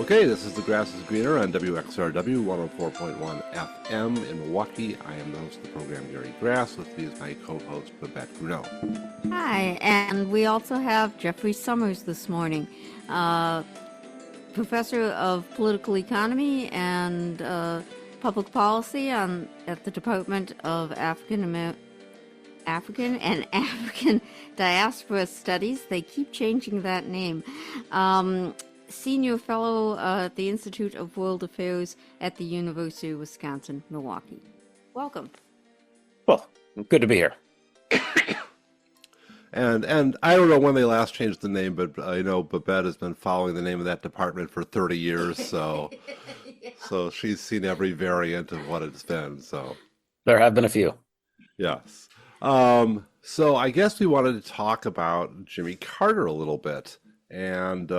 Okay, this is The Grass is Greener on WXRW 104.1 FM in Milwaukee. I am the host of the program, Gary Grass. With me is my co-host, Babette Bruneau. Hi, and we also have Jeffrey Sommers this morning, professor of political economy and public policy at the Department of African and African Diaspora Studies. They keep changing that name. Senior fellow at the Institute of World Affairs at the University of Wisconsin-Milwaukee. Welcome. Well, good to be here. And I don't know when they last changed the name, but I know Babette has been following the name of that department for 30 years, so yeah. So she's seen every variant of what it's been. So there have been a few. Yes. So I guess we wanted to talk about Jimmy Carter a little bit. And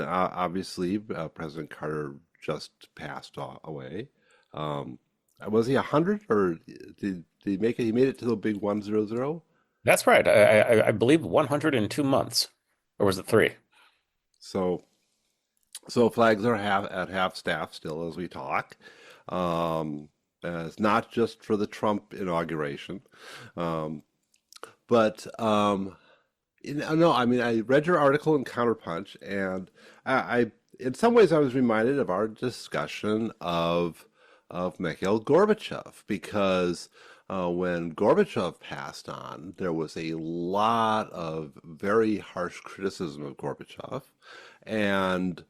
obviously, President Carter just passed away. Was he 100, or did he make it? He made it to the big 100? That's right. I believe 102 months, or was it 3? So flags are at half staff still as we talk. It's not just for the Trump inauguration, but. No, I mean, I read your article in Counterpunch, and I in some ways, I was reminded of our discussion of Mikhail Gorbachev, because when Gorbachev passed on, there was a lot of very harsh criticism of Gorbachev, and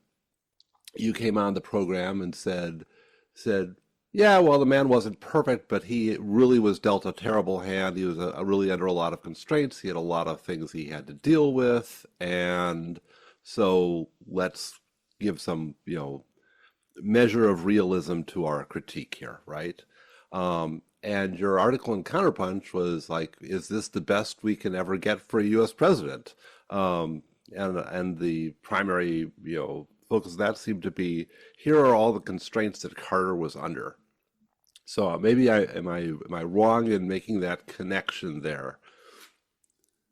you came on the program and said, yeah, well, the man wasn't perfect, but he really was dealt a terrible hand. He was really under a lot of constraints. He had a lot of things he had to deal with. And so let's give some, measure of realism to our critique here, right? And your article in Counterpunch was like, is this the best we can ever get for a U.S. president? And the primary, focus of that seemed to be, here are all the constraints that Carter was under. So maybe am I wrong in making that connection there?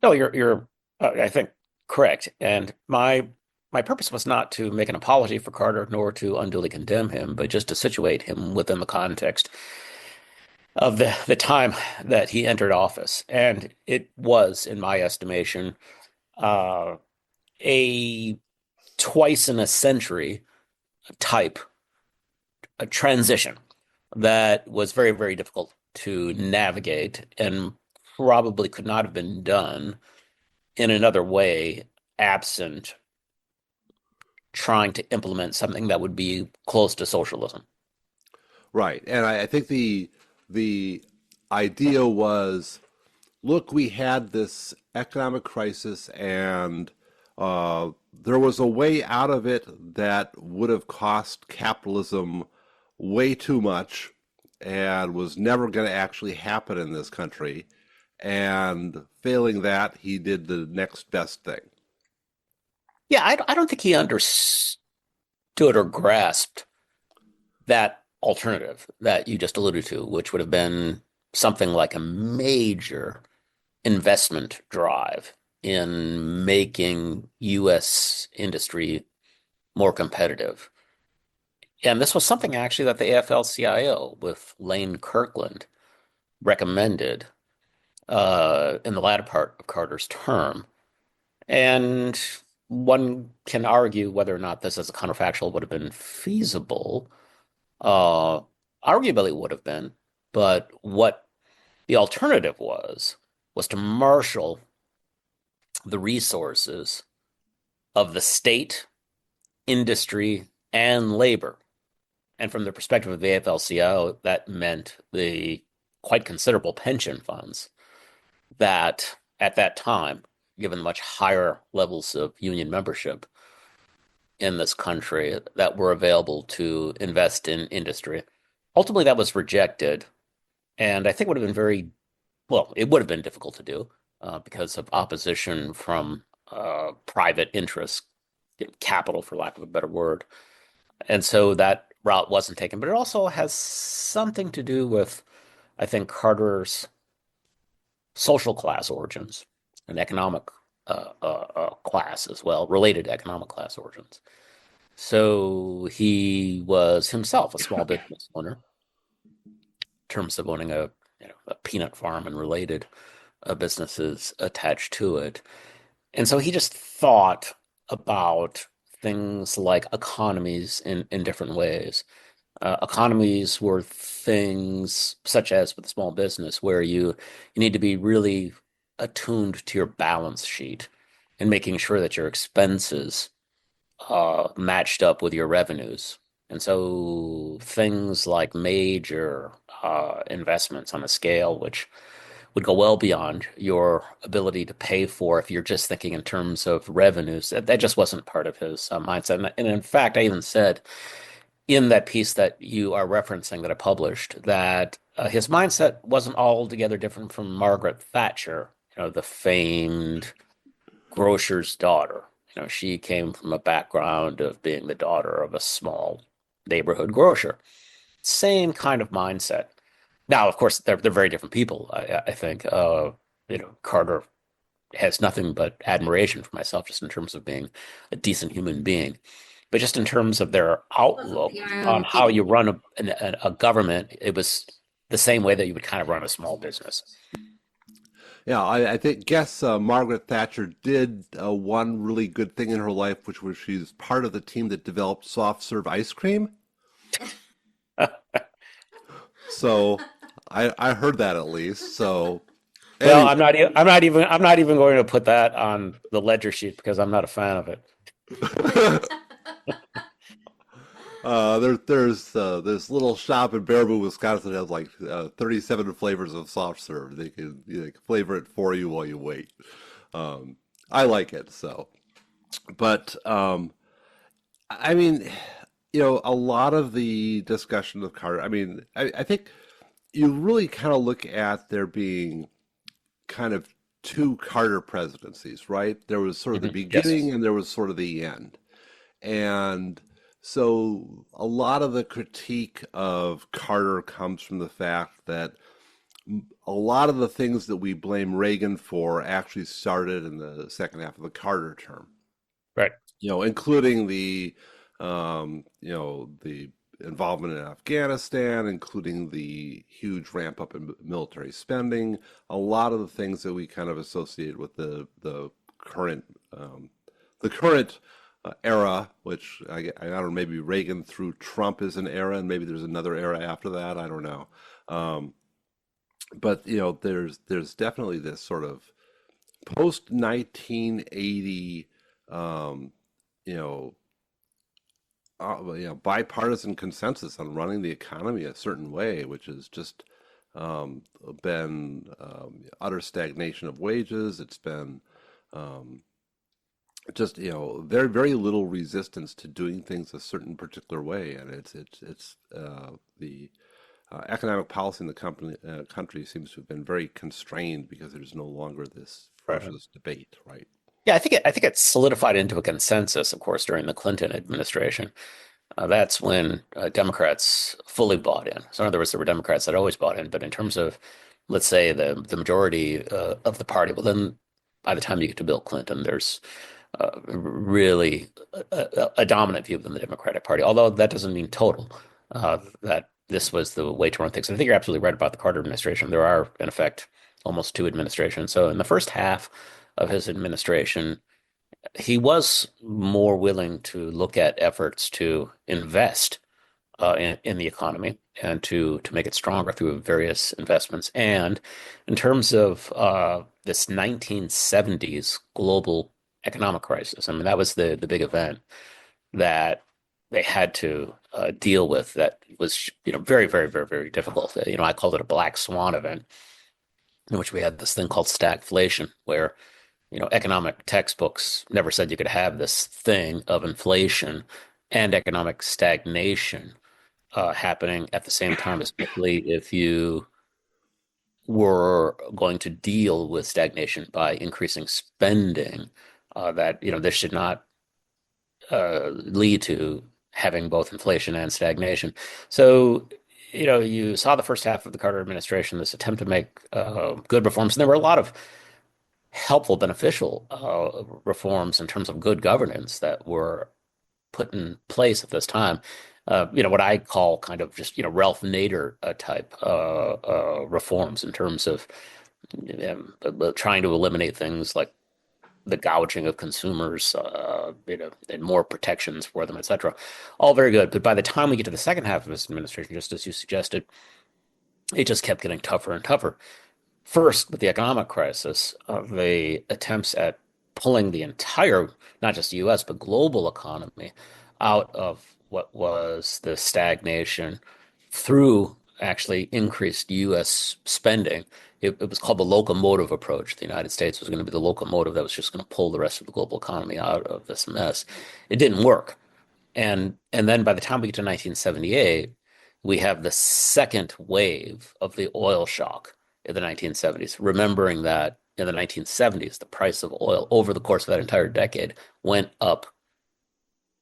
No, you're I think correct. And my purpose was not to make an apology for Carter, nor to unduly condemn him, but just to situate him within the context of the time that he entered office. And it was, in my estimation, a twice in a century type a transition that was very, very difficult to navigate and probably could not have been done in another way absent trying to implement something that would be close to socialism. Right. And I think the idea was, look, we had this economic crisis, and there was a way out of it that would have cost capitalism way too much and was never going to actually happen in this country. And failing that, he did the next best thing. Yeah, I don't think he understood or grasped that alternative that you just alluded to, which would have been something like a major investment drive in making U.S. industry more competitive. And this was something actually that the AFL-CIO with Lane Kirkland recommended in the latter part of Carter's term. And one can argue whether or not this as a counterfactual would have been feasible. Arguably it would have been, but what the alternative was to marshal the resources of the state, industry, and labor. And from the perspective of the AFL-CIO, that meant the quite considerable pension funds that at that time, given much higher levels of union membership in this country, that were available to invest in industry. Ultimately, that was rejected. And I think it would have been difficult to do because of opposition from private interests, capital, for lack of a better word. And so that route wasn't taken. But it also has something to do with, I think, Carter's social class origins and economic class as well, related economic class origins. So he was himself a small business owner in terms of owning a peanut farm and related businesses attached to it. And so he just thought about things like economies in different ways. Economies were things such as with small business where you need to be really attuned to your balance sheet and making sure that your expenses matched up with your revenues. And so things like major investments on a scale which would go well beyond your ability to pay for if you're just thinking in terms of revenues. That just wasn't part of his mindset. And in fact, I even said in that piece that you are referencing that I published that his mindset wasn't altogether different from Margaret Thatcher, the famed grocer's daughter. She came from a background of being the daughter of a small neighborhood grocer. Same kind of mindset. Now, of course, they're very different people. I think Carter has nothing but admiration for myself, just in terms of being a decent human being, but just in terms of their outlook on how you run a government, it was the same way that you would kind of run a small business. Yeah, I think guess Margaret Thatcher did one really good thing in her life, which was she's part of the team that developed soft serve ice cream. So I heard that at least. So Well, anyway, I'm not even going to put that on the ledger sheet because I'm not a fan of it. there's this little shop in Baraboo, Wisconsin that has like 37 flavors of soft serve. They can flavor it for you while you wait. I like it so, but I mean, a lot of the discussion of Carter. I mean, I think you really kind of look at there being kind of two Carter presidencies, right? There was sort of the Yes. beginning and there was sort of the end. And so a lot of the critique of Carter comes from the fact that a lot of the things that we blame Reagan for actually started in the second half of the Carter term, Right. including the involvement in Afghanistan, including the huge ramp up in military spending, a lot of the things that we kind of associate with the current the current era, which I don't know, maybe Reagan through Trump is an era, and maybe there's another era after that. I don't know. Um, but there's definitely this sort of post 1980, you know, bipartisan consensus on running the economy a certain way, which has just um, been utter stagnation of wages. It's been um, just very very little resistance to doing things a certain particular way, and it's the economic policy in the country seems to have been very constrained because there's no longer this Right. ferocious debate, right? Yeah, I think it solidified into a consensus, of course, during the Clinton administration. That's when Democrats fully bought in. So in other words, there were Democrats that always bought in, but in terms of, let's say, the majority of the party, well, then by the time you get to Bill Clinton, there's really a dominant view within the Democratic Party. Although that doesn't mean total. That this was the way to run things. And I think you're absolutely right about the Carter administration. There are, in effect, almost two administrations. So in the first half of his administration, he was more willing to look at efforts to invest in the economy and to make it stronger through various investments. And in terms of this 1970s global economic crisis, I mean, that was the big event that they had to deal with. That was very very very very difficult. I called it a black swan event in which we had this thing called stagflation, where economic textbooks never said you could have this thing of inflation and economic stagnation happening at the same time, especially if you were going to deal with stagnation by increasing spending. That this should not lead to having both inflation and stagnation. So, you saw the first half of the Carter administration, this attempt to make good reforms, and there were a lot of helpful, beneficial reforms in terms of good governance that were put in place at this time. What I call kind of just, Ralph Nader type reforms in terms of trying to eliminate things like the gouging of consumers, and more protections for them, et cetera. All very good. But by the time we get to the second half of this administration, just as you suggested, it just kept getting tougher and tougher. First, with the economic crisis, the attempts at pulling the entire, not just the US, but global economy out of what was the stagnation through actually increased US spending. It was called the locomotive approach. The United States was going to be the locomotive that was just going to pull the rest of the global economy out of this mess. It didn't work. And then by the time we get to 1978, we have the second wave of the oil shock in the 1970s. Remembering that in the 1970s, the price of oil over the course of that entire decade went up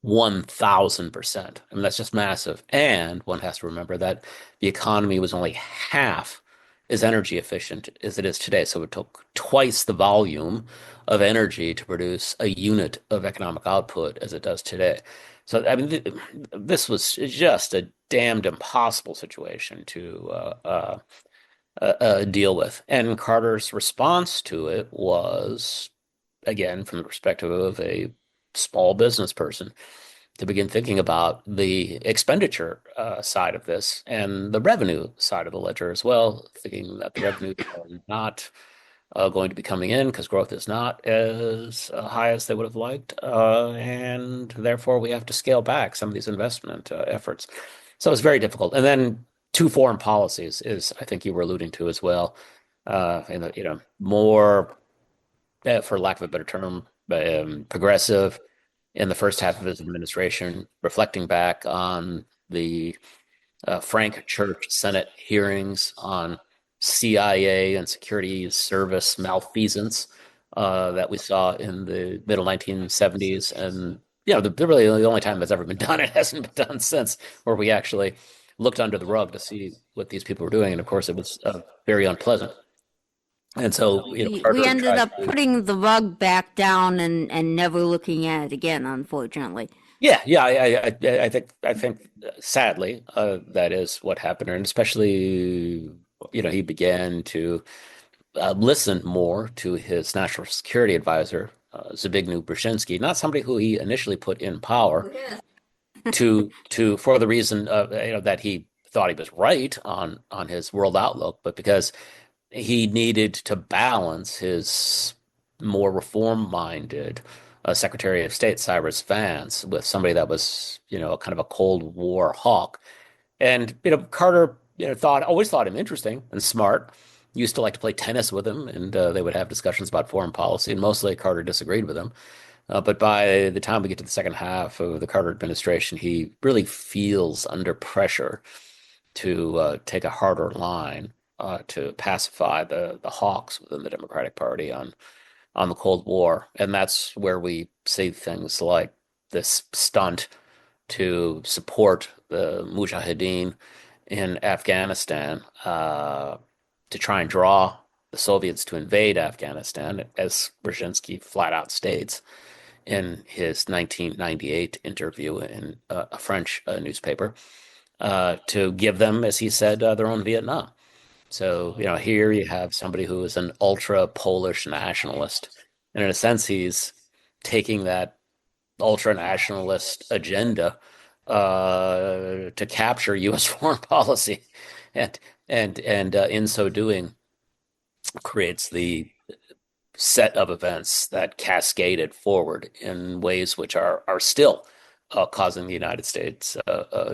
1,000%. I mean, that's just massive. And one has to remember that the economy was only half as energy efficient as it is today. So it took twice the volume of energy to produce a unit of economic output as it does today. So, I mean, this was just a damned impossible situation to deal with. And Carter's response to it was, again, from the perspective of a small business person, to begin thinking about the expenditure side of this and the revenue side of the ledger as well, thinking that the revenue are not going to be coming in because growth is not as high as they would have liked, and therefore we have to scale back some of these investment efforts. So it's very difficult. And then two foreign policies is, I think you were alluding to as well, and more, for lack of a better term, progressive in the first half of his administration, reflecting back on the Frank Church Senate hearings on CIA and security service malfeasance that we saw in the middle 1970s. And, really the only time that's ever been done, it hasn't been done since, where we actually looked under the rug to see what these people were doing. And of course, it was very unpleasant. And so, We Carter ended tried up to. putting the rug back down and never looking at it again, unfortunately. Yeah, yeah, I think sadly, that is what happened, and especially, he began to listen more to his national security advisor, Zbigniew Brzezinski, not somebody who he initially put in power to for the reason that he thought he was right on his world outlook, but because he needed to balance his more reform-minded Secretary of State Cyrus Vance with somebody that was, kind of a Cold War hawk. And Carter, always thought him interesting and smart. Used to like to play tennis with him, and they would have discussions about foreign policy. And mostly Carter disagreed with him. But by the time we get to the second half of the Carter administration, he really feels under pressure to take a harder line to pacify the hawks within the Democratic Party on the Cold War. And that's where we see things like this stunt to support the Mujahideen in Afghanistan, to try and draw the Soviets to invade Afghanistan, as Brzezinski flat out states in his 1998 interview in a French newspaper, to give them, as he said, their own Vietnam. So, here you have somebody who is an ultra Polish nationalist. And in a sense, he's taking that ultra nationalist agenda to capture U.S. foreign policy, and in so doing, creates the set of events that cascaded forward in ways which are still causing the United States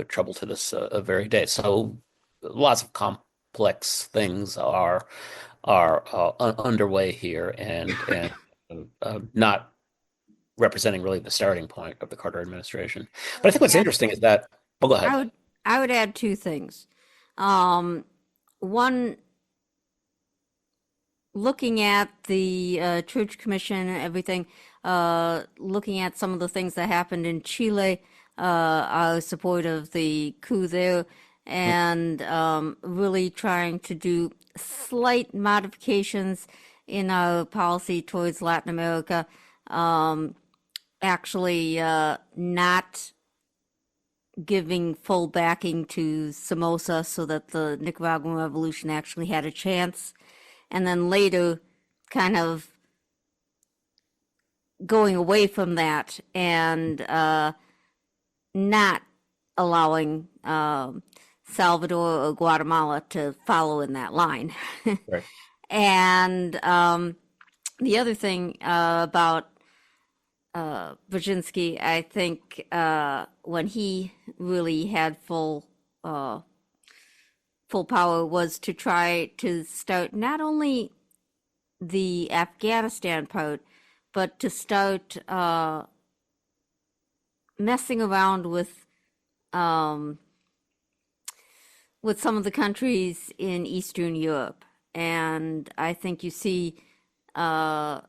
trouble to this very day. So lots of complex things are underway here, and not representing really the starting point of the Carter administration. But I think what's Add, interesting is that, oh, go ahead. I would add two things. One, looking at the Church Commission and everything, looking at some of the things that happened in Chile, our support of the coup there, and really trying to do slight modifications in our policy towards Latin America. actually not giving full backing to Somoza so that the Nicaraguan Revolution actually had a chance, and then later kind of going away from that and not allowing Salvador or Guatemala to follow in that line. Right. And the other thing about Brzezinski, I think when he really had full power was to try to start not only the Afghanistan part, but to start messing around with some of the countries in Eastern Europe. And I think you see that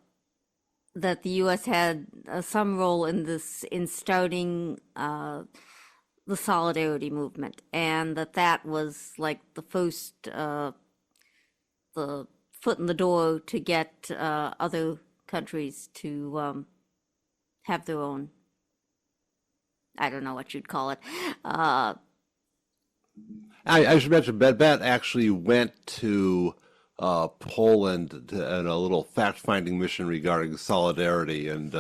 the U.S. had some role in this, in starting the solidarity movement, and that was like the first, the foot in the door to get other countries to have their own, I don't know what you'd call it. I should mention, Bet actually went to Poland in a little fact-finding mission regarding solidarity, and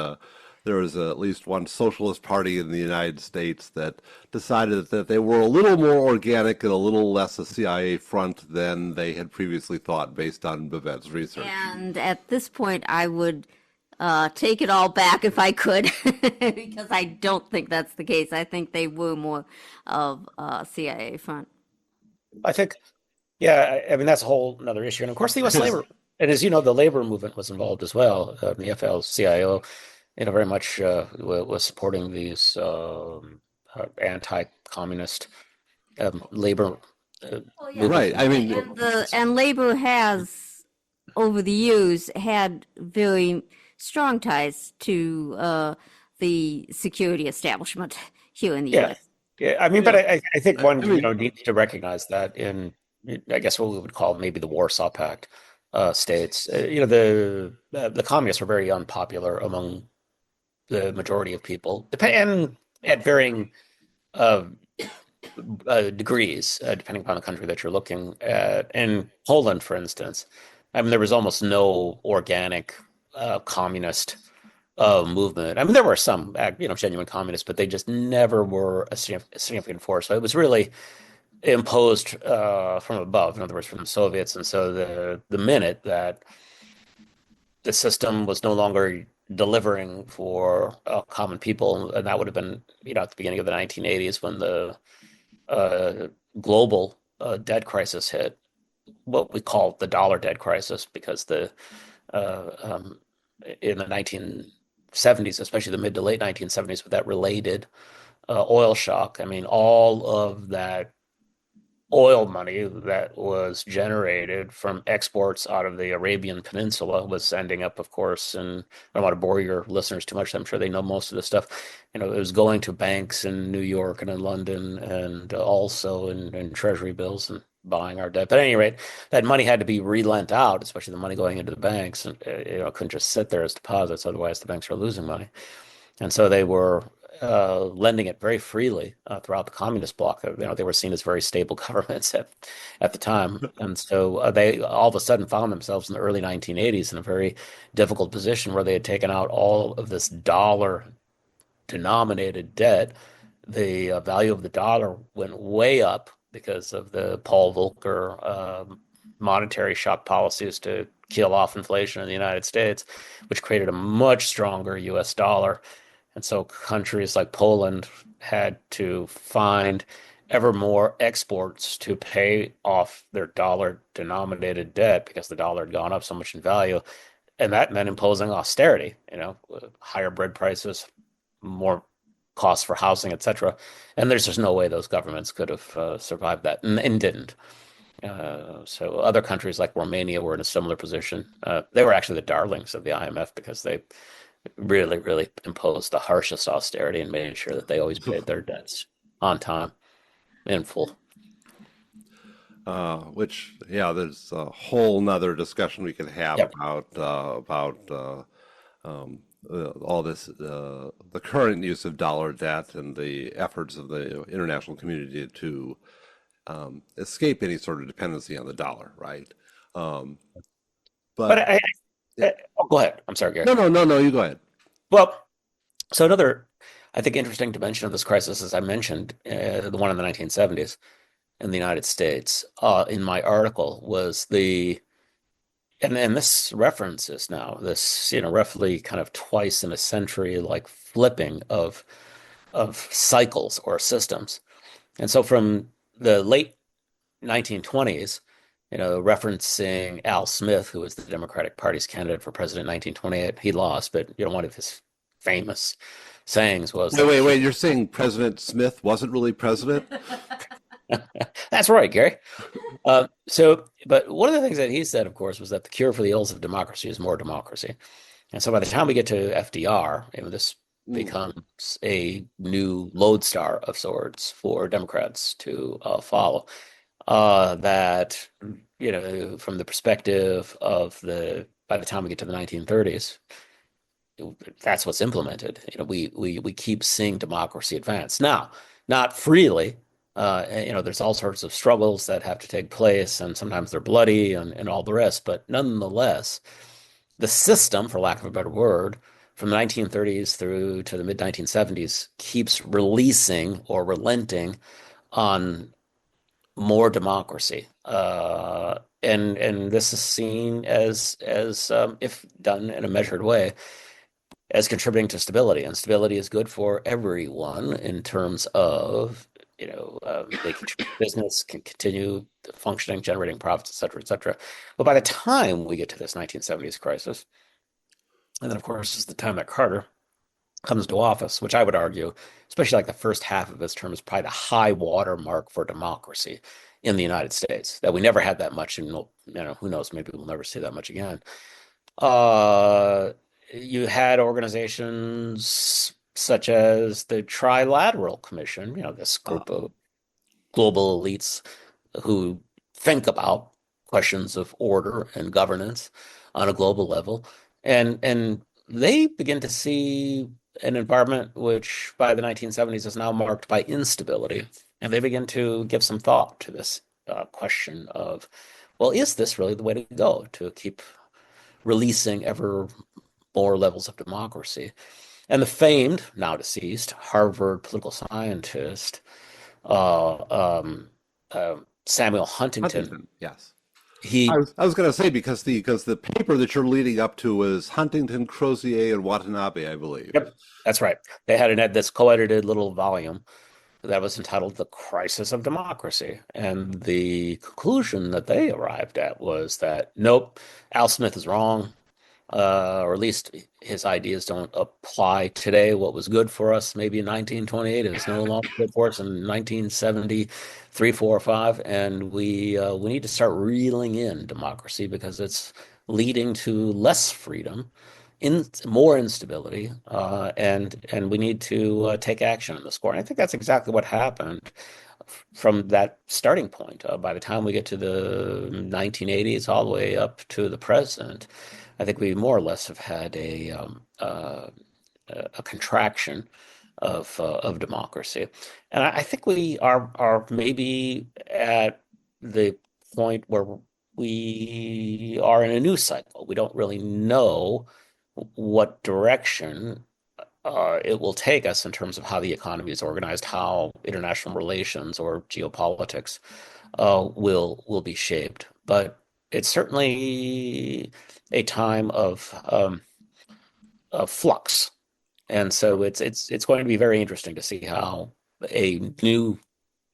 there was at least one socialist party in the United States that decided that they were a little more organic and a little less a CIA front than they had previously thought, based on Babette's research. And at this point, I would take it all back if I could, because I don't think that's the case. I think they were more of a CIA front. I think, yeah, I mean, that's a whole another issue. And of course, the U.S. labor, and as you know, the labor movement was involved as well. The FL-CIO, very much was supporting these anti-communist labor movement. Right. I mean, And labor has, over the years, had very strong ties to the security establishment here in the Yeah. U.S. Yeah, I mean, but I think one, needs to recognize that in, I guess, what we would call maybe the Warsaw Pact states, the communists were very unpopular among the majority of people, and at varying degrees, depending upon the country that you're looking at. In Poland, for instance, I mean, there was almost no organic communist movement. I mean, there were some, genuine communists, but they just never were a significant force. So it was really imposed from above, in other words, from the Soviets. And so the minute that the system was no longer delivering for common people, and that would have been, at the beginning of the 1980s when the global debt crisis hit, what we call the dollar debt crisis, because in the 1970s, especially the mid to late 1970s, with that related oil shock. I mean, all of that oil money that was generated from exports out of the Arabian Peninsula was ending up, of course, and I don't want to bore your listeners too much. I'm sure they know most of this stuff. It was going to banks in New York and in London, and also in treasury bills, and buying our debt. But at any rate, that money had to be relent out, especially the money going into the banks, and couldn't just sit there as deposits. Otherwise, the banks were losing money, and so they were lending it very freely throughout the communist bloc. They were seen as very stable governments at the time, and so they all of a sudden found themselves in the early 1980s in a very difficult position where they had taken out all of this dollar-denominated debt. The value of the dollar went way up because of the Paul Volcker monetary shock policies to kill off inflation in the United States, which created a much stronger U.S. dollar. And so countries like Poland had to find ever more exports to pay off their dollar-denominated debt because the dollar had gone up so much in value. And that meant imposing austerity, higher bread prices, more costs for housing, etc. And there's just no way those governments could have survived that, and didn't. So other countries like Romania were in a similar position. They were actually the darlings of the IMF because they really, really imposed the harshest austerity and made sure that they always paid their debts on time, in full. Which, there's a whole nother discussion we could have Yep. about all this, the current use of dollar debt and the efforts of the international community to escape any sort of dependency on the dollar, right? Um, But but yeah. oh, go ahead. I'm sorry, Gary. No, no, no, no, you go ahead. Well, so another, I think, interesting dimension of this crisis, as I mentioned, the one in the 1970s in the United States, in my article was and this references now this, roughly kind of twice in a century, like flipping of cycles or systems. And so from the late 1920s, referencing Al Smith, who was the Democratic Party's candidate for president in 1928, he lost, but one of his famous sayings was Wait, that wait, wait. You're saying President Smith wasn't really president? that's right, Gary. But one of the things that he said, of course, was that the cure for the ills of democracy is more democracy. And so by the time we get to FDR, this Mm. becomes a new lodestar of sorts for Democrats to follow. That, from the perspective of by the time we get to the 1930s, that's what's implemented. We keep seeing democracy advance. Now, not freely. There's all sorts of struggles that have to take place, and sometimes they're bloody and all the rest. But nonetheless, the system, for lack of a better word, from the 1930s through to the mid 1970s keeps releasing or relenting on more democracy. And this is seen as if done in a measured way, as contributing to stability. And stability is good for everyone in terms of, making sure business can continue functioning, generating profits, et cetera, et cetera. But by the time we get to this 1970s crisis, and then, of course, is the time that Carter comes to office, which I would argue, especially like the first half of his term, is probably the high water mark for democracy in the United States. That we never had that much, and who knows, maybe we'll never see that much again. Uh, you had organizations such as the Trilateral Commission, this Ah, group of global elites who think about questions of order and governance on a global level, and they begin to see an environment which by the 1970s is now marked by instability, and they begin to give some thought to this question of, well, is this really the way to go to keep releasing ever more levels of democracy? And the famed, now deceased, Harvard political scientist uh, um, Samuel Huntington. Huntington, yes. I He, was I was going to say because the paper that you're leading up to was Huntington, Crozier, and Watanabe, I believe. yep, that's right. They had this co-edited little volume that was entitled "The Crisis of Democracy," and the conclusion that they arrived at was that nope, Al Smith is wrong. Or at least his ideas don't apply today. What was good for us maybe in 1928 is no longer good for us in 1973, 4, or 5, and we need to start reeling in democracy because it's leading to less freedom, in more instability, and we need to take action on the score. And I think that's exactly what happened from that starting point. By the time we get to the 1980s, all the way up to the present, I think we more or less have had a contraction of democracy, and I think we are maybe at the point where we are in a new cycle. We don't really know what direction it will take us in terms of how the economy is organized, how international relations or geopolitics will be shaped. But it's certainly a time of flux, and so it's going to be very interesting to see how a new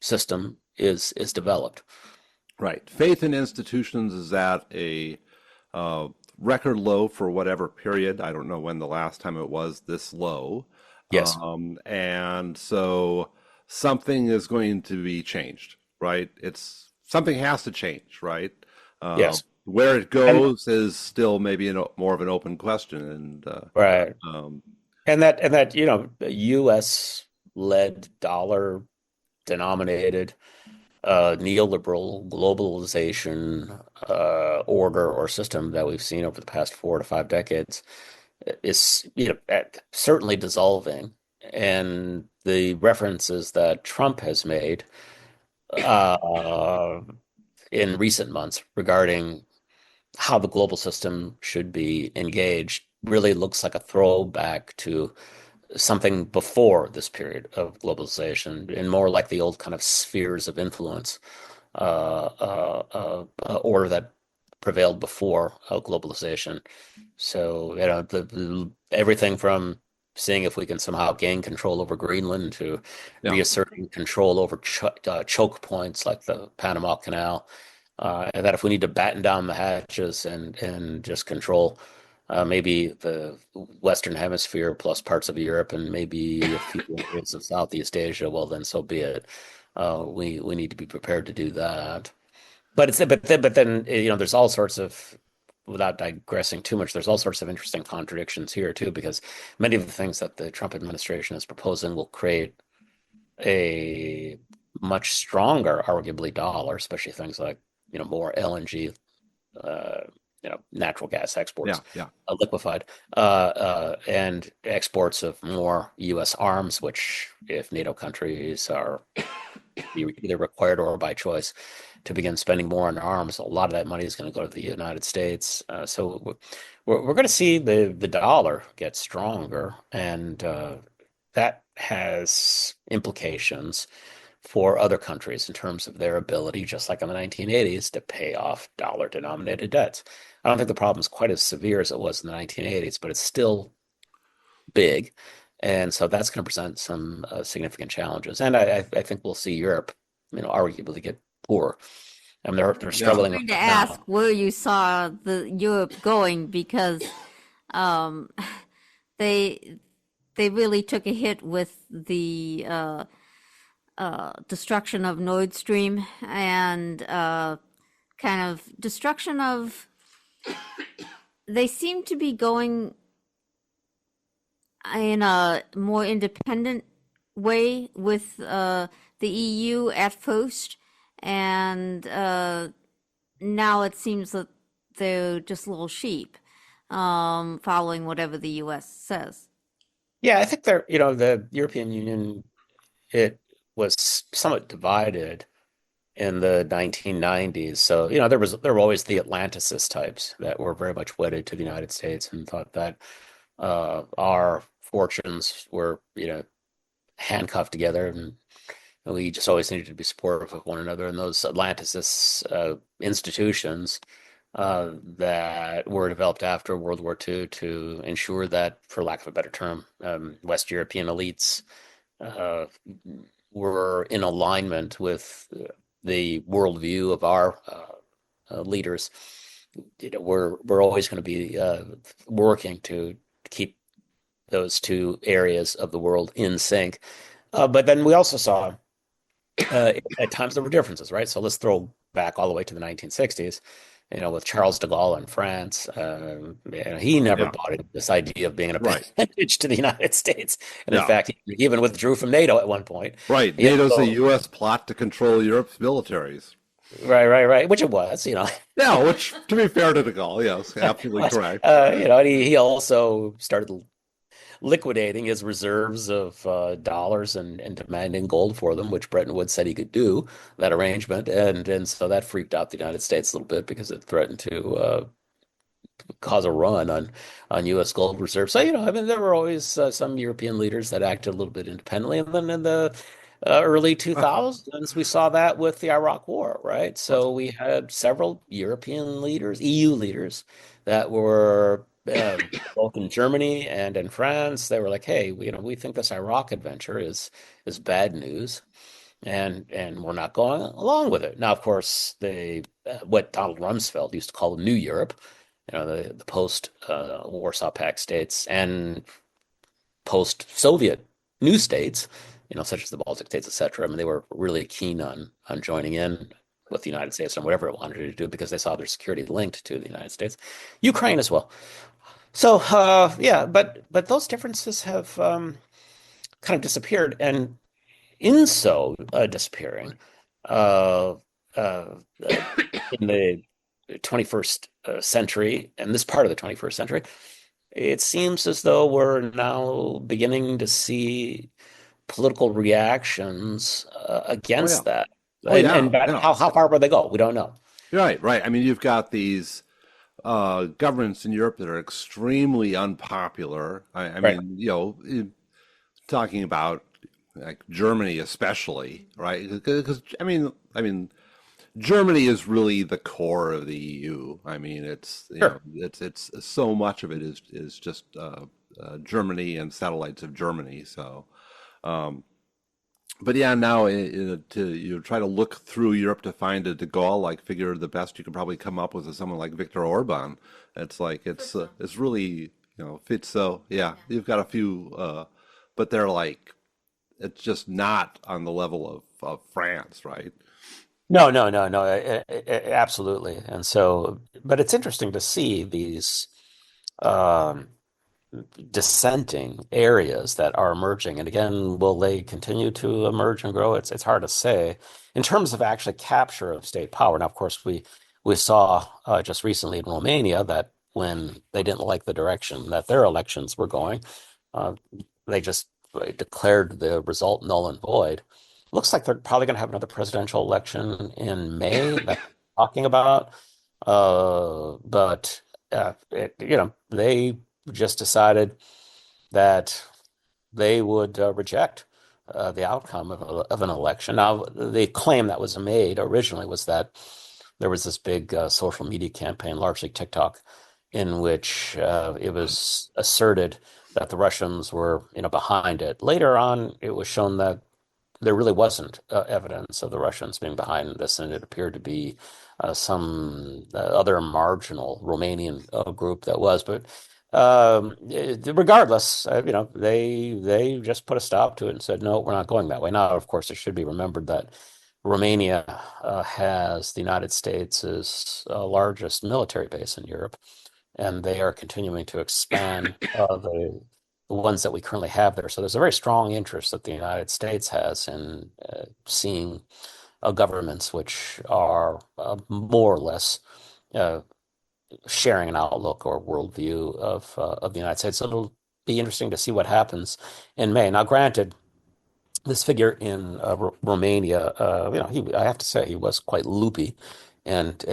system is developed. Right. Faith in institutions is at a uh, record low for whatever period. I don't know when the last time it was this low. Yes, And so something is going to be changed, right? It's something has to change, right? yes, Where it and goes is still maybe more of an open question. And right, um, and that U.S. led dollar denominated neoliberal globalization order or system that we've seen over the past 4 to 5 decades is, certainly dissolving, and the references that Trump has made uh, in recent months regarding how the global system should be engaged really looks like a throwback to something before this period of globalization and more like the old kind of spheres of influence order that prevailed before globalization. So, everything from seeing if we can somehow gain control over Greenland to Yeah. reasserting control over choke points like the Panama Canal, and that if we need to batten down the hatches and just control maybe the Western Hemisphere plus parts of Europe and maybe a few areas of Southeast Asia, well, then so be it. We need to be prepared to do that. But then there's all sorts of, without digressing too much, there's all sorts of interesting contradictions here too, because many of the things that the Trump administration is proposing will create a much stronger, arguably, dollar, especially things like more LNG, uh, natural gas exports, Yeah. Yeah. liquefied, and exports of more U.S. arms, which, if NATO countries are either required or by choice to begin spending more on arms, a lot of that money is going to go to the United States. So we're going to see the dollar get stronger, and that has implications for other countries in terms of their ability, just like in the 1980s, to pay off dollar-denominated debts. I don't think the problem is quite as severe as it was in the 1980s, but it's still big. And so that's going to present some significant challenges. And I think we'll see Europe, arguably get poor. I mean, they're Yeah. struggling Going to right ask now. where you saw the Europe going because um, they they really took a hit with the destruction of Nord Stream and kind of destruction of. They seem to be going in a more independent way with the EU at first, and now it seems that they're just little sheep, following whatever the U.S. says. Yeah, I think the European Union, it was somewhat divided in the 1990s. So, there were always the Atlanticist types that were very much wedded to the United States and thought that our fortunes were, handcuffed together, and we just always needed to be supportive of one another. And those Atlanticist institutions that were developed after World War II to ensure that, for lack of a better term, West European elites uh, were in alignment with the worldview of our leaders. We're always going to be working to keep those two areas of the world in sync. But then we also saw at times there were differences, right? So let's throw back all the way to the 1960s, with Charles de Gaulle in France. He never Yeah. bought into this idea of being an Right. appendage to the United States. And in Yeah. fact, he even withdrew from NATO at one point. Right. Yeah, NATO's a so, U.S. plot to control Europe's militaries. right, which it was, Yeah, which, to be fair to De Gaulle, yes, it absolutely was. correct. And he also started liquidating his reserves of dollars and demanding gold for them, which Bretton Woods said he could do that arrangement, and so that freaked out the United States a little bit because it threatened to cause a run on U.S. gold reserves. So I mean, there were always some European leaders that acted a little bit independently, and then in the early 2000s, we saw that with the Iraq War, right? So we had several European leaders, EU leaders, that were both in Germany and in France. They were like, "Hey, we think this Iraq adventure is bad news, and we're not going along with it." Now, of course, what Donald Rumsfeld used to call the New Europe, the post Warsaw Pact states and post-Soviet new states, such as the Baltic states, etc. I mean, they were really keen on joining in with the United States and whatever it wanted to do because they saw their security linked to the United States, Ukraine as well. So yeah, but those differences have kind of disappeared, and in so disappearing, uh, uh, uh, in the 21st century and this part of the 21st century, it seems as though we're now beginning to see political reactions Oh yeah. against that. Oh yeah. And Yeah. how far will they go? We don't know. Right, right. I mean, you've got these governments in Europe that are extremely unpopular. I Right. mean, talking about like Germany especially, right? Because I mean, Germany is really the core of the EU. I mean, Sure. it's so much of it is just Germany and satellites of Germany. So, um, but yeah, now to try to look through Europe to find a De Gaulle like figure, the best you could probably come up with is someone like Viktor Orban. It's like it's really fits. So yeah, you've got a few, but they're like it's just not on the level of France, right? No, no, no, no, absolutely. And so, but it's interesting to see these um, dissenting areas that are emerging. And again, will they continue to emerge and grow? It's hard to say. In terms of actually capture of state power, now, of course, we saw just recently in Romania that when they didn't like the direction that their elections were going, uh, they just declared the result null and void. Looks like they're probably going to have another presidential election in May that we're talking about. But they just decided that they would reject the outcome of an election. Now, the claim that was made originally was that there was this big social media campaign, largely TikTok, in which it was asserted that the Russians were, behind it. Later on, it was shown that there really wasn't evidence of the Russians being behind this, and it appeared to be some other marginal Romanian group that was. But regardless, they just put a stop to it and said, no, we're not going that way. Now, of course, it should be remembered that Romania has the United States' largest military base in Europe, and they are continuing to expand the ones that we currently have there. So there's a very strong interest that the United States has in seeing governments which are more or less uh, sharing an outlook or worldview of the United States. So it'll be interesting to see what happens in May. Now, granted, this figure in Romania, I have to say he was quite loopy, and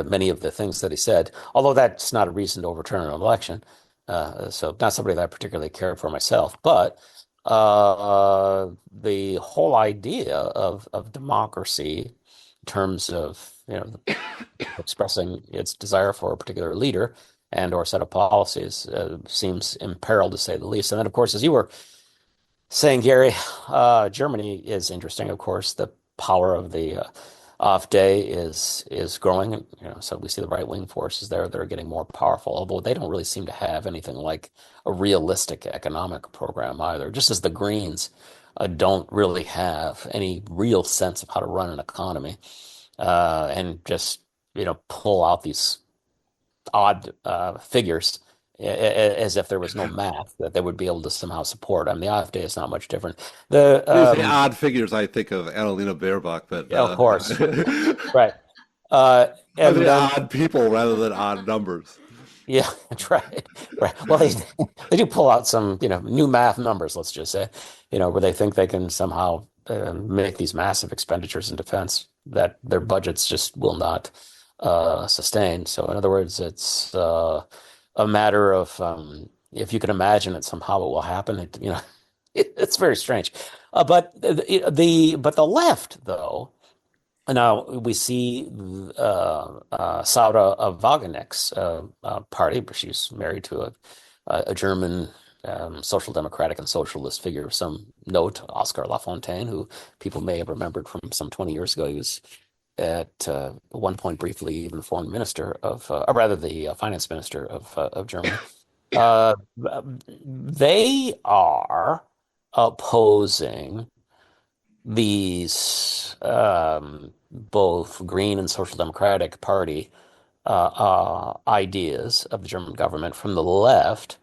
many of the things that he said, although that's not a reason to overturn an election. So not somebody that I particularly care for myself, but the whole idea of democracy in terms of expressing its desire for a particular leader and or set of policies seems imperiled to say the least. And then, of course, as you were saying, Gary, Germany is interesting. Of course, the power of the off day is growing, and so we see the right wing forces there that are getting more powerful. Although they don't really seem to have anything like a realistic economic program either. Just as the Greens don't really have any real sense of how to run an economy, and just pull out these odd figures as if there was no math that they would be able to somehow support. I mean, the AfD is not much different. The When you say odd figures, I think of Annalena Baerbock, but Yeah, of course, right. I And think then odd people rather than odd numbers. yeah, that's right, right. Well, they do pull out some new math numbers. Let's just say where they think they can somehow make these massive expenditures in defense that their budgets just will not sustain. So, in other words, it's a matter of if you can imagine it, somehow it will happen. It's very strange. But the left, though, now we see Sauda Wagenknecht's party. She's married to a German social democratic and socialist figure of some note, Oscar Lafontaine, who people may have remembered from some 20 years ago. He was at one point briefly even the foreign minister or rather the finance minister of Germany. Uh, they are opposing these both Green and Social Democratic Party ideas of the German government from the left,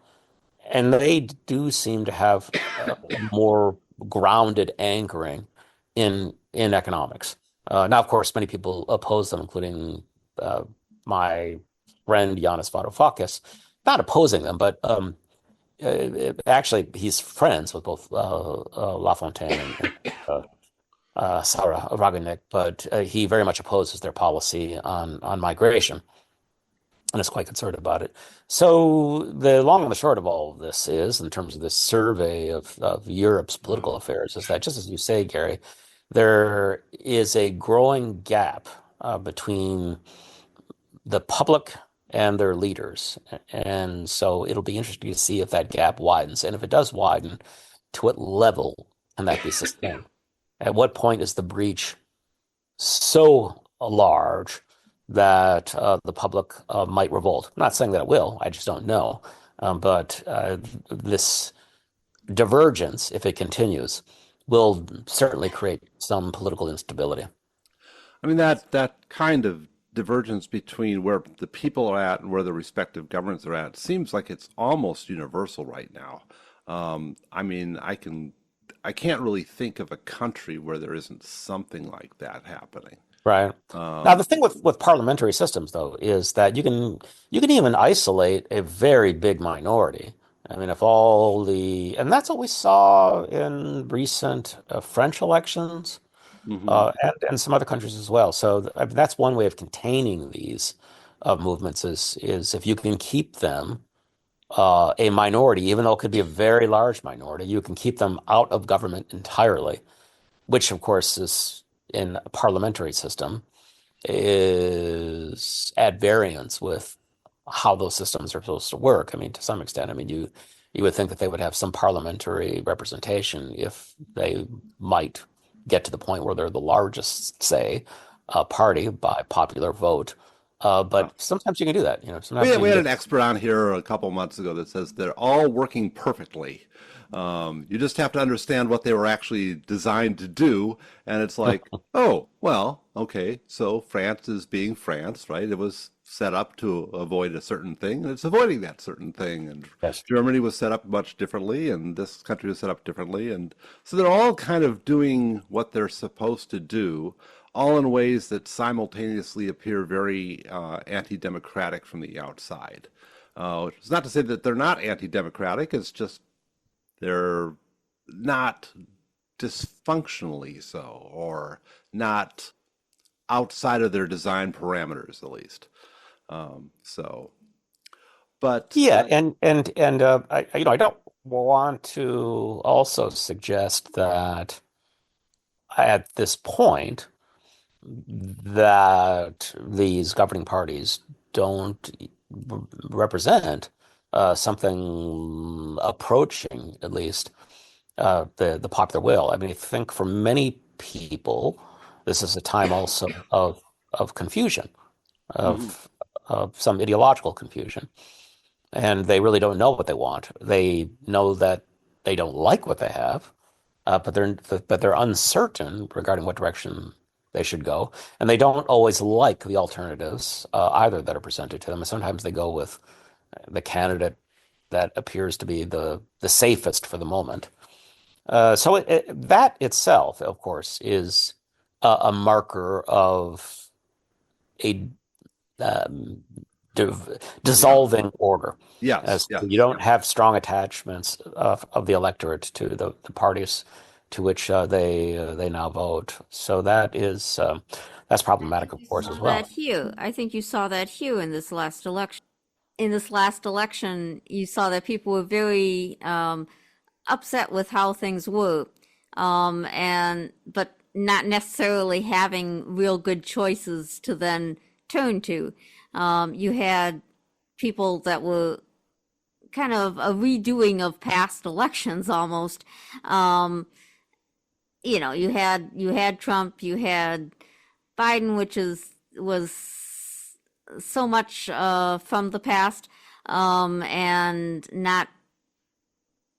and they do seem to have a more grounded anchoring in economics. Now, of course, many people oppose them, including my friend Yanis Varoufakis, not opposing them, but actually he's friends with both LaFontaine and Sarah Wagenknecht, but he very much opposes their policy on migration and is quite concerned about it. So the long and the short of all of this is, in terms of this survey of Europe's political affairs, is that just as you say, Gary, there is a growing gap between the public and their leaders. And so it'll be interesting to see if that gap widens. And if it does widen, to what level can that be sustained? At what point is the breach so large that the public might revolt? I'm not saying that it will, I just don't know. But this divergence, if it continues, will certainly create some political instability. I mean, that kind of divergence between where the people are at and where the respective governments are at seems like it's almost universal right now. I mean, I can't really think of a country where there isn't something like that happening. Right. Now, the thing with parliamentary systems, though, is that you can even isolate a very big minority. I mean, if all the and that's what we saw in recent French elections, Hmm. and some other countries as well. So I mean, that's one way of containing these movements is if you can keep them a minority, even though it could be a very large minority, you can keep them out of government entirely, which of course is in a parliamentary system is at variance with how those systems are supposed to work. I mean, to some extent, I mean, you would think that they would have some parliamentary representation if they might get to the point where they're the largest, say, party by popular vote. But sometimes you can do that. We Sometimes had, you we can had get an expert on here a couple months ago that says they're all working perfectly. You just have to understand what they were actually designed to do. And it's like, oh, well, okay, so France is being France, right? It was set up to avoid a certain thing, and it's avoiding that certain thing. And yes, Germany was set up much differently, and this country was set up differently. And so they're all kind of doing what they're supposed to do, all in ways that simultaneously appear very anti-democratic from the outside. It's not to say that they're not anti-democratic, it's just they're not dysfunctionally so, or not outside of their design parameters, at least. So, but yeah, and I don't want to also suggest that at this point that these governing parties don't represent something approaching, at least, the popular will. I mean, I think for many people, this is a time also of confusion, mhm. of some ideological confusion, and they really don't know what they want. They know that they don't like what they have, but they're uncertain regarding what direction they should go, and they don't always like the alternatives either that are presented to them. And sometimes they go with the candidate that appears to be the safest for the moment. So that itself, of course, is a marker of a um, Yeah. dissolving order, Yes, as you yes, don't yeah. have strong attachments of the electorate to the parties to which they now vote. So that's I problematic, think of you course, as saw that well. here. I think you saw that here in this last election. In this last election, you saw that people were very upset with how things were, and but not necessarily having real good choices to then turn to. You had people that were kind of a redoing of past elections almost. Um, you had Trump, you had Biden, which was so much from the past, and not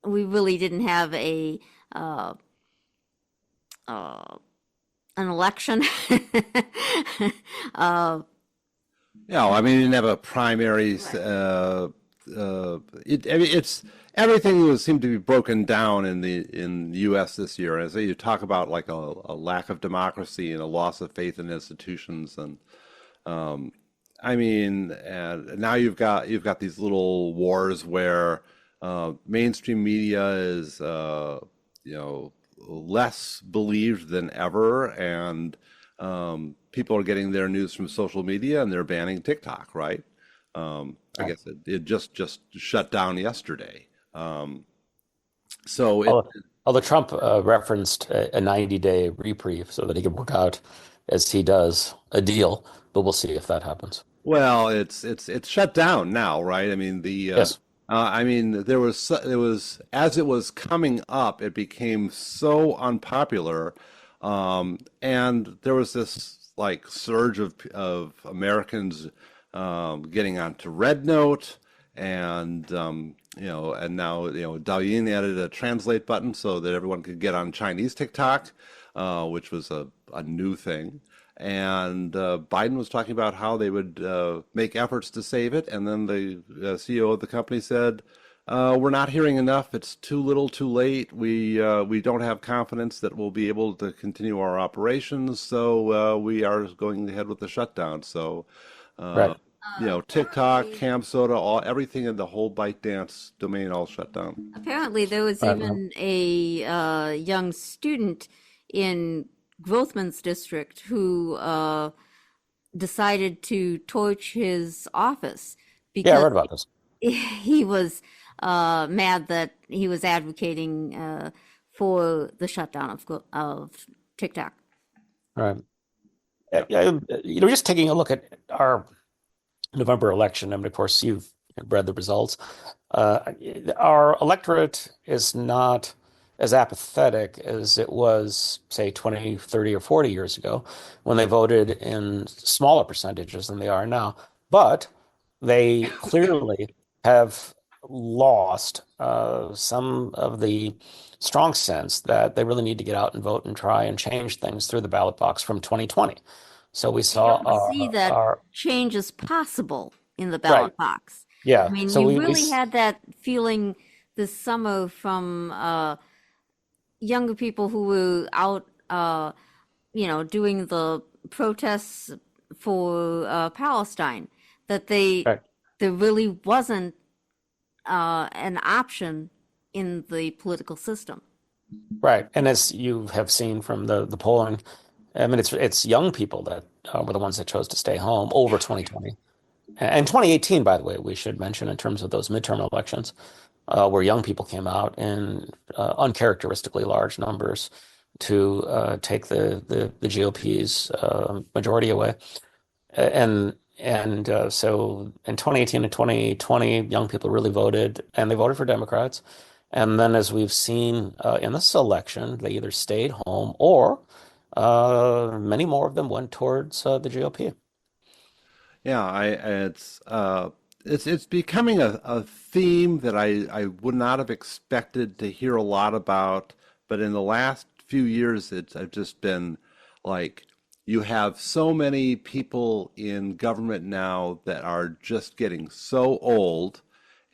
we really didn't have a uh, uh, an election. uh, Yeah, well, I mean, you didn't have a primaries. right. I mean, it's everything was seemed to be broken down in the U.S. this year. As you talk about like a lack of democracy and a loss of faith in institutions, and I mean, and now you've got these little wars where mainstream media is less believed than ever, and people are getting their news from social media, and they're banning TikTok, right? I Right. guess it just shut down yesterday. So it Although, although Trump referenced a 90-day reprieve so that he could work out, as he does, a deal. But we'll see if that happens. Well, it's shut down now, right? I mean Yes. I mean there was as it was coming up, it became so unpopular, and there was this like surge of Americans getting onto Red Note, and and now Douyin added a translate button so that everyone could get on Chinese TikTok, which was a new thing. And Biden was talking about how they would make efforts to save it, and then the CEO of the company said, "We're not hearing enough. It's too little, too late. We don't have confidence that we'll be able to continue our operations, so we are going ahead with the shutdown." So, uh, Right. TikTok, Apparently, Cam Soda, all everything in the whole ByteDance domain all shut down. apparently there was Right. Right. even a young student in Grothman's district who decided to torch his office Yeah, I because read about this. he was mad that he was advocating for the shutdown of TikTok. Right. Just taking a look at our November election. I mean, of course, you've read the results. Uh, our electorate is not as apathetic as it was, say, 20, 30, or 40 years ago when they voted in smaller percentages than they are now. But they clearly have lost some of the strong sense that they really need to get out and vote and try and change things through the ballot box from 2020. So we They saw don't see that our change is possible in the right. ballot box. I Yeah. mean, So you we really had that feeling this summer from younger people who were out, doing the protests for Palestine, that right. there really wasn't an option in the political system. Right. And as you have seen from the polling, I mean, it's young people that were the ones that chose to stay home over 2020. And 2018, by the way, we should mention in terms of those midterm elections, where young people came out in uncharacteristically large numbers to take the GOP's majority away. So in 2018 and 2020, young people really voted, and they voted for Democrats. And then, as we've seen in this election, they either stayed home or many more of them went towards the GOP. Yeah, it's becoming a theme that I would not have expected to hear a lot about, but in the last few years it's I've just been like you have so many people in government now that are just getting so old,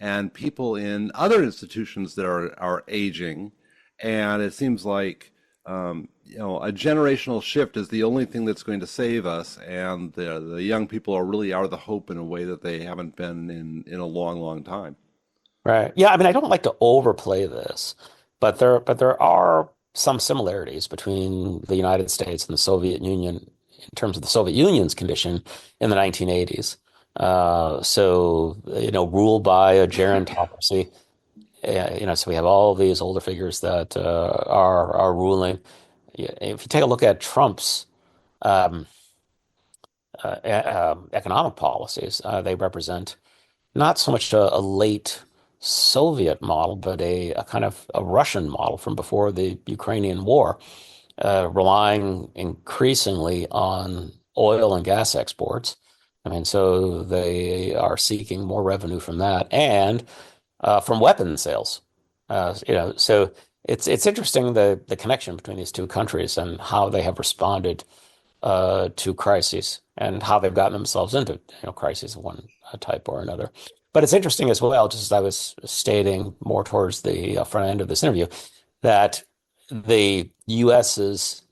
and people in other institutions that are aging, and it seems like a generational shift is the only thing that's going to save us, and the young people are the hope in a way that they haven't been in a long, long time. Right. Yeah, I mean, I don't like to overplay this, but there are some similarities between the United States and the Soviet Union in terms of the Soviet Union's condition in the 1980s. Ruled by a gerontocracy. So we have all these older figures that are ruling. Yeah, if you take a look at Trump's um, economic policies, they represent not so much a late Soviet model, but a kind of a Russian model from before the Ukrainian war, relying increasingly on oil and gas exports. I mean, so they are seeking more revenue from that and from weapon sales. So it's interesting the connection between these two countries and how they have responded to crises and how they've gotten themselves into crises of one type or another. But it's interesting as well, just as I was stating more towards the front end of this interview, that the U.S.'s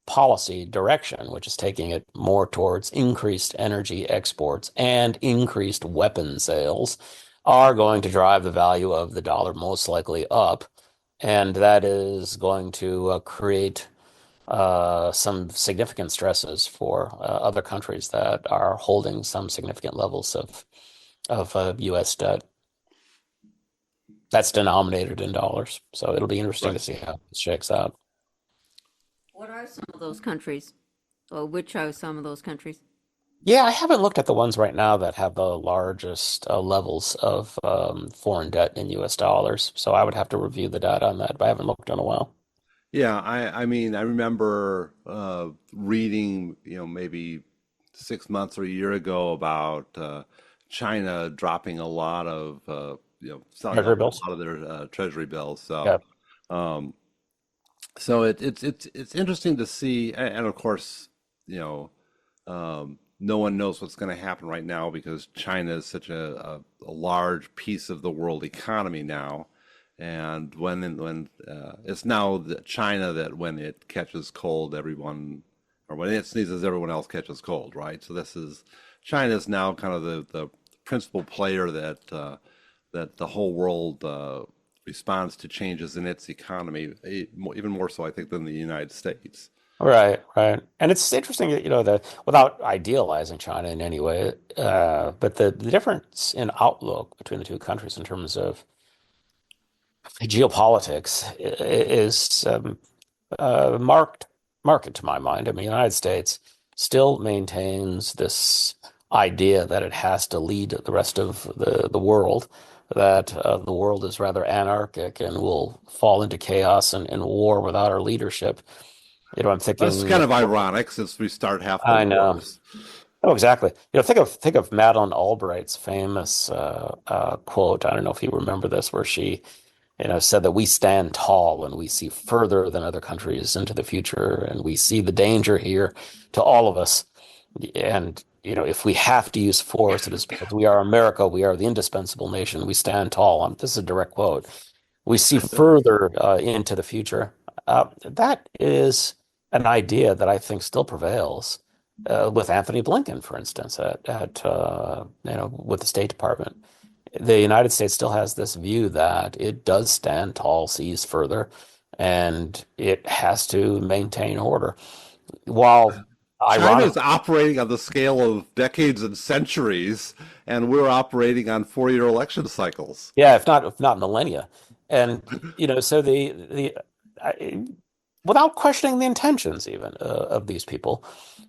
policy direction, which is taking it more towards increased energy exports and increased weapon sales, are going to drive the value of the dollar most likely up. And that is going to create some significant stresses for other countries that are holding some significant levels of U.S. debt that's denominated in dollars. So it'll be interesting to Right. see how it shakes out. What are some of those countries? Or which are some of those countries? Yeah, I haven't looked at the ones right now that have the largest levels of foreign debt in U.S. dollars. So I would have to review the data on that, but I haven't looked in a while. Yeah, I mean, I remember reading, maybe 6 months or a year ago about China dropping a lot of, selling Treasury off a bills. lot of their treasury bills. Yeah. Um, so it's interesting to see, and of course, you know, no one knows what's going to happen right now because China is such a large piece of the world economy now. And when it's now China that when it catches cold, everyone, or when it sneezes, everyone else catches cold, right? So this is China is now kind of the principal player that the whole world responds to changes in its economy, even more so, I think, than the United States. Right, right. And it's interesting, without idealizing China in any way, but the difference in outlook between the two countries in terms of geopolitics is marked market to my mind. I mean, the United States still maintains this idea that it has to lead the rest of the world, that the world is rather anarchic and will fall into chaos and war without our leadership. I'm That's thinking, kind of ironic since we start half the I know. wars. Oh, exactly. Think of Madeleine Albright's famous quote. I don't know if you remember this, where she said that we stand tall and we see further than other countries into the future, and we see the danger here to all of us. And, if we have to use force, it is because we are America, we are the indispensable nation, we stand tall. This is a direct quote. We see further into the future. That is an idea that I think still prevails with Anthony Blinken, for instance, with the State Department. The United States still has this view that it does stand tall, sees further, and it has to maintain order. While China's ironically, operating on the scale of decades and centuries, and we're operating on 4-year election cycles. yeah, if not millennia, and so I, without questioning the intentions even of these people,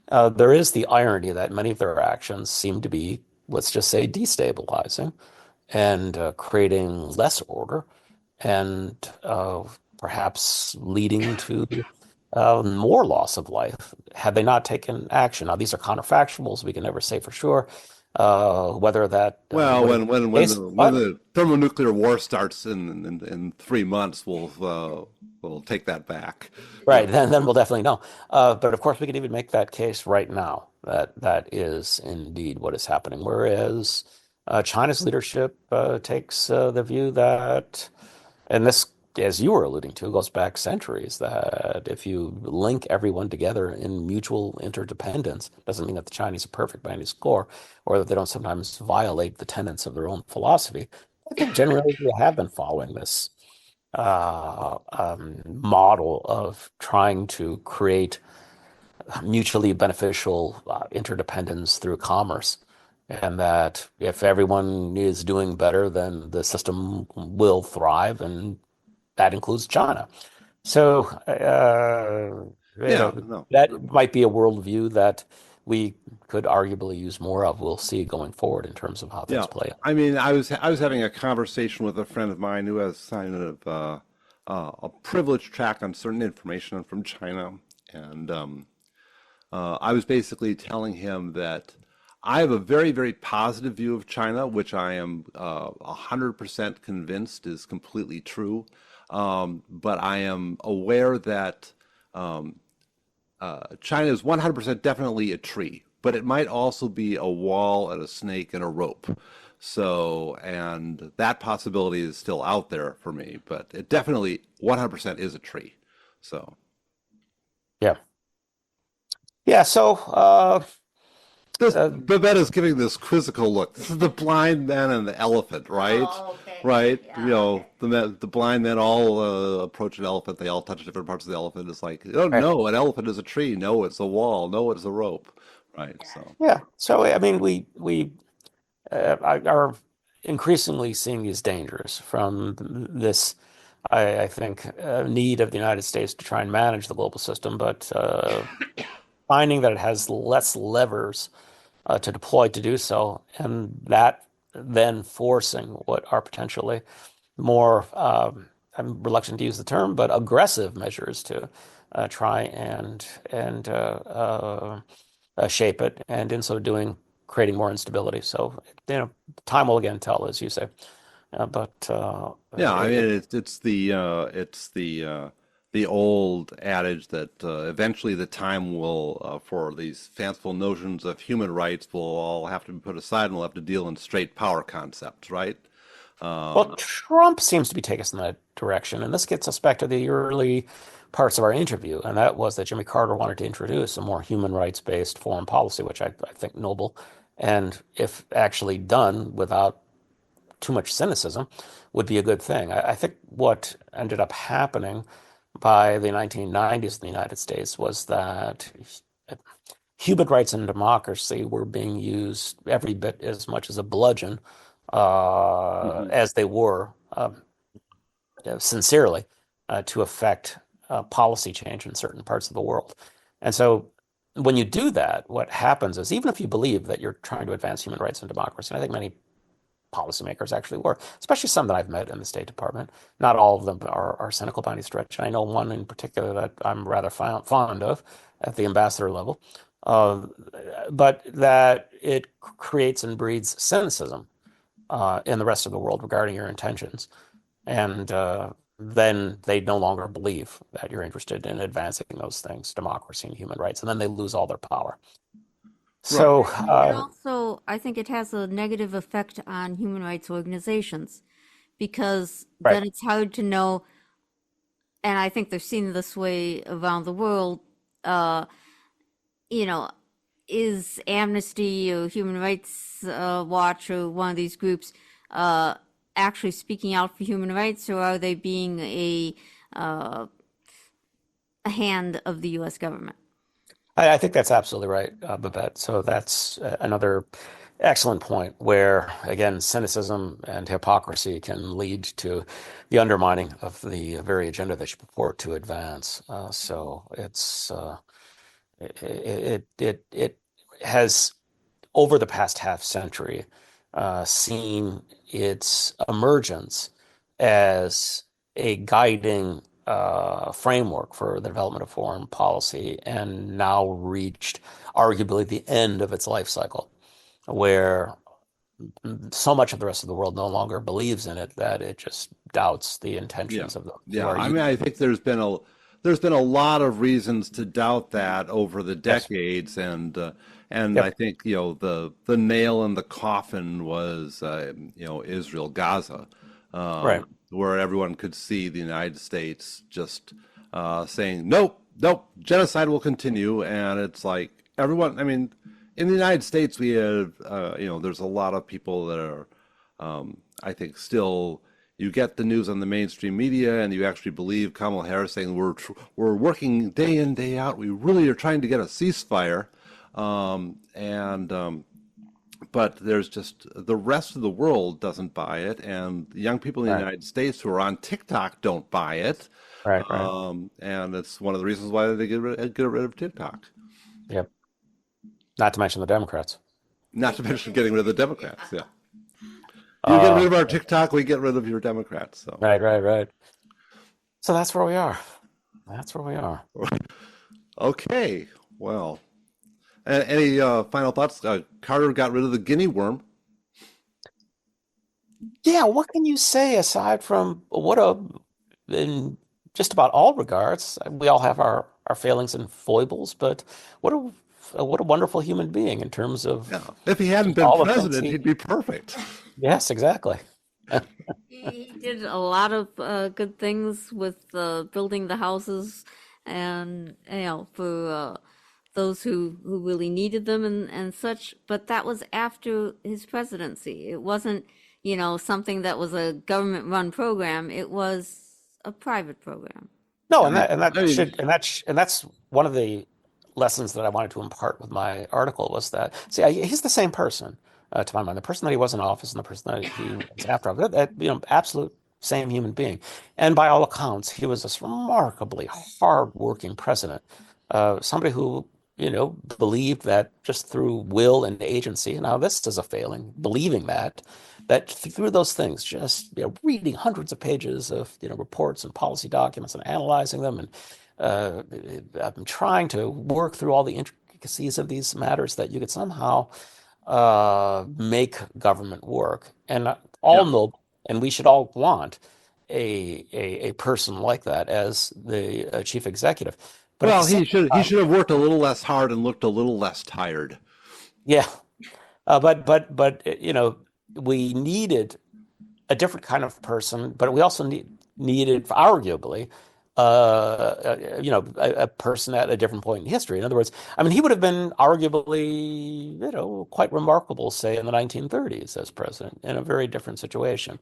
there is the irony that many of their actions seem to be, let's just say, destabilizing and creating less order and perhaps leading to more loss of life had they not taken action. Now, these are counterfactuals. We can never say for sure whether that Well, would have when been when the when case. the when But the thermonuclear war starts in 3 months, we'll take that back. You right, know, then we'll definitely know. But of course, we can even make that case right now that that is indeed what is happening. Whereas China's leadership takes the view that, and this, as you were alluding to, goes back centuries, that if you link everyone together in mutual interdependence, doesn't mean that the Chinese are perfect by any score, or that they don't sometimes violate the tenets of their own philosophy. I think generally we have been following this model of trying to create mutually beneficial interdependence through commerce. And that if everyone is doing better, then the system will thrive, and that includes China. So, yeah, no. that might be a worldview that we could arguably use more of. We'll see going forward in terms of how things Yeah, play out. I mean, I was having a conversation with a friend of mine who has kind of a privileged track on certain information from China, and I was basically telling him that I have a very, very positive view of China, which I am 100% convinced is completely true. But I am aware that China is 100% definitely a tree, but it might also be a wall and a snake and a rope. So, and that possibility is still out there for me, but it definitely 100% is a tree. So, Yeah. Yeah, so This uh, Babette is giving this quizzical look. This is the blind man and the elephant, right? Oh, okay. Right? Yeah, okay. The blind men all approach an elephant. They all touch different parts of the elephant. It's like, oh right. no, an elephant is a tree. No, it's a wall. No, it's a rope. Right. So, Yeah. So I mean, we are increasingly seeing these dangers from this, I think, need of the United States to try and manage the global system, but finding that it has less levers to deploy to do so, and that then forcing what are potentially more, I'm reluctant to use the term, but aggressive measures to try and shape it, and in so doing, creating more instability. So, time will again tell, as you say. But yeah, I mean, it, the old adage that eventually the time will for these fanciful notions of human rights will all have to be put aside and we'll have to deal in straight power concepts, right? well, Um, Trump seems to be taking us in that direction, and this gets us back to the early parts of our interview, and that was that Jimmy Carter wanted to introduce a more human rights-based foreign policy, which I think noble, and if actually done without too much cynicism, would be a good thing. I think what ended up happening by the 1990s in the United States was that human rights and democracy were being used every bit as much as a bludgeon mhm. as they were sincerely to affect policy change in certain parts of the world. And so when you do that, what happens is even if you believe that you're trying to advance human rights and democracy, and I think many policymakers actually were, especially some that I've met in the State Department. Not all of them are cynical by any stretch. I know one in particular that I'm rather fond of at the ambassador level, uh, but that it creates and breeds cynicism in the rest of the world regarding your intentions. And then they no longer believe that you're interested in advancing those things, democracy and human rights, and then they lose all their power. Right. So, And also, I think it has a negative effect on human rights organizations because right. then it's hard to know, and I think they're seen this way around the world, uh, you know, is Amnesty or Human Rights Watch or one of these groups uh, actually speaking out for human rights, or are they being uh, a hand of the U.S. government? I think that's absolutely right, Babette. So that's another excellent point where, again, cynicism and hypocrisy can lead to the undermining of the very agenda that you purport to advance. So it has over the past half century seen its emergence as a guiding framework for the development of foreign policy, and now reached arguably the end of its life cycle, where so much of the rest of the world no longer believes in it that it just doubts the Yeah. intentions of those who Yeah. are I mean, using I it. think there's been a lot of reasons to doubt that over the Yes. decades, and I Yep. think the nail in the coffin was Israel Gaza, Right. where everyone could see the United States just saying nope, nope, genocide will continue, and it's like everyone. I mean, in the United States, we have there's a lot of people that are I think still you get the news on the mainstream media and you actually believe Kamala Harris saying we're working day in day out. We really are trying to get a ceasefire, and but there's just the rest of the world doesn't buy it, and the young people in the Right. United States who are on TikTok don't buy it, Right. Right. and it's one of the reasons why they get rid of TikTok. Yep. Not to mention the Democrats. Not to mention getting rid of the Democrats. Yeah, you get rid Uh, of our TikTok, we get rid of your Democrats. So. right. Right. Right. So that's where we are. That's where we are. Okay, well, any final thoughts? Carter got rid of the guinea worm. Yeah, what can you say aside from in just about all regards, we all have our failings and foibles, but what a wonderful human being in terms of Yeah, if he hadn't just been all the things president, he, he'd be perfect. yes, exactly. He did a lot of good things with building the houses and for those who really needed them and such. But that was after his presidency. It wasn't, something that was a government-run program. It was a private program. No, I mean, I mean, and that's one of the lessons that I wanted to impart with my article was that he's the same person to my mind, the person that he was in office and the person that he was after office, absolute same human being, and by all accounts, he was this remarkably hard-working president, somebody who believed that just through will and agency. Now this is a failing, believing that through those things, just reading hundreds of pages of reports and policy documents and analyzing them, and I've been trying to work through all the intricacies of these matters that you could somehow make government work, and all yeah. know, and we should all want a person like that as the chief executive. But at the Well, same he time, should have worked a little less hard and looked a little less tired. yeah, but we needed a different kind of person, but we also needed, arguably, a person at a different point in history. In other words, I mean, he would have been arguably, quite remarkable, say, in the 1930s as president in a very different situation,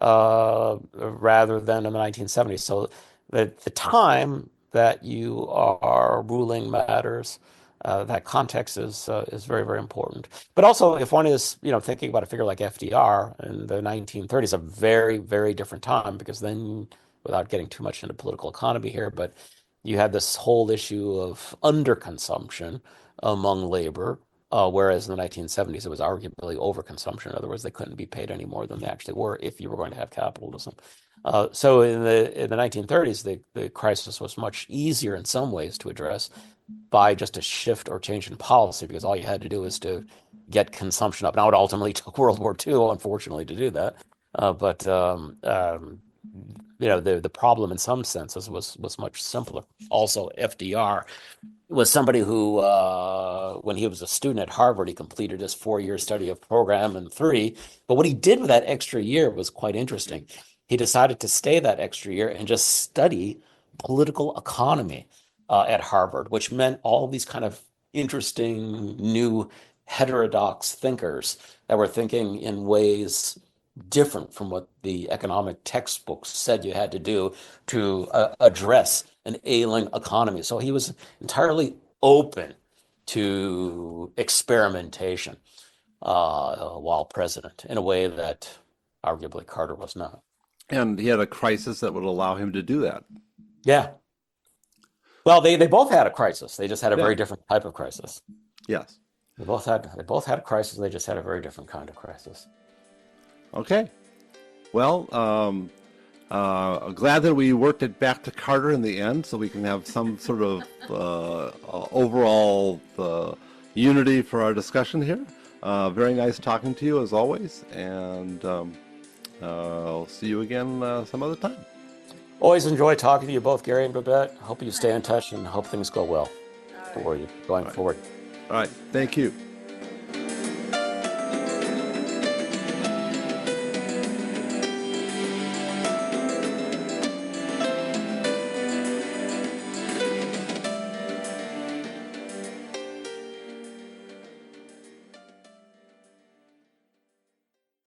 rather than in the 1970s. So the time that you are ruling matters. That context is very, very important. But also, if one is thinking about a figure like FDR in the 1930s, a very, very different time, because then, without getting too much into political economy here, but you had this whole issue of underconsumption among labor, whereas in the 1970s it was arguably overconsumption. In other words, they couldn't be paid any more than they actually were if you were going to have capitalism. So in the 1930s, the crisis was much easier in some ways to address by just a shift or change in policy, because all you had to do was to get consumption up. Now, it ultimately took World War II, unfortunately, to do that. But the problem in some senses was much simpler. Also, FDR was somebody who, when he was a student at Harvard, he completed his 4-year study of program in 3. But what he did with that extra year was quite interesting. He decided to stay that extra year and just study political economy at Harvard, which meant all these kind of interesting new heterodox thinkers that were thinking in ways different from what the economic textbooks said you had to do to address an ailing economy. So he was entirely open to experimentation while president in a way that arguably Carter was not. And he had a crisis that would allow him to do that. Yeah. Well, they both had a crisis. They just had a Yeah. very different type of crisis. Yes. They both had a crisis. They just had a very different kind of crisis. Okay. Well, glad that we worked it back to Carter in the end, so we can have some sort of overall unity for our discussion here. Very nice talking to you as always, and I'll see you again some other time. Always enjoy talking to you both, Gary and Babette. Hope you stay in touch and hope things go well for you going forward. All right. Thank you.